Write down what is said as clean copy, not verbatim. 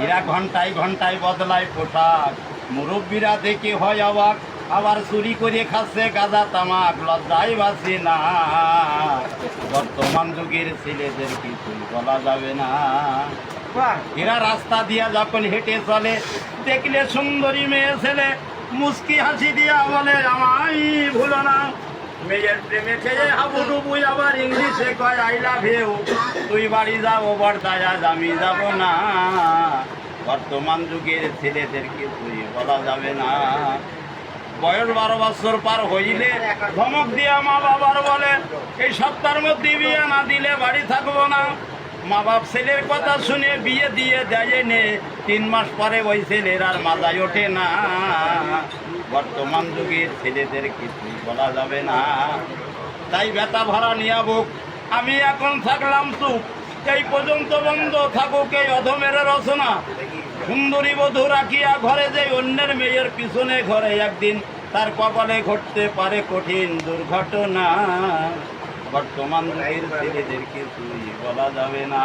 এরা ঘন্টায় ঘন্টায় বদলায় পোশাক, মুরব্বীরা দেখে হয় অবাক, আবার চুরি করে খাচ্ছে গাঁজা তামাক, লজ্জায় বাঁচে না। বর্তমান যুগের ছেলেদের কিছুই বলা যাবে না। এরা রাস্তা দিয়া যখন হেঁটে চলে, দেখলে সুন্দরী মেয়ে ছেলে মুস্কি হাসি দিয়া বলে আমায় ভুলো না। মেয়ের প্রেমে খেয়ে হাবুডুবুই আবার ইংলিশে কয় আই লাভ ইউ। তুই বাড়ি যাবো বর্দায়, আজ আমি যাব না। বর্তমান যুগের ছেলেদের কিছুই বলা যাবে না। বয়স 12 বছর পার হইলে ধমক দিয়া মা বাবার বলে এই সপ্তাহের মধ্যে বিয়ে না দিলে বাড়ি থাকবো না। মা বাপ ছেলের কথা শুনে বিয়ে দিয়ে দেয় নে, 3 মাস পরে ওই ছেলের আর মাথায় ওঠে না। বর্তমান যুগের ছেলেদের কিছুই বলা যাবে না। তাই ব্যথা ভরা নিয়া বুক, আমি এখন থাকলাম চুপ, এই পর্যন্ত বন্ধ থাকুক এই অধমের রচনা। সুন্দরী বধূ রাখিয়া ঘরে যে অন্যের মেয়ের পিছনে ঘরে একদিন তার কপালে ঘটতে পারে কঠিন দুর্ঘটনা। বর্তমান যুগের ছেলেদের কিছুই বলা যাবে না।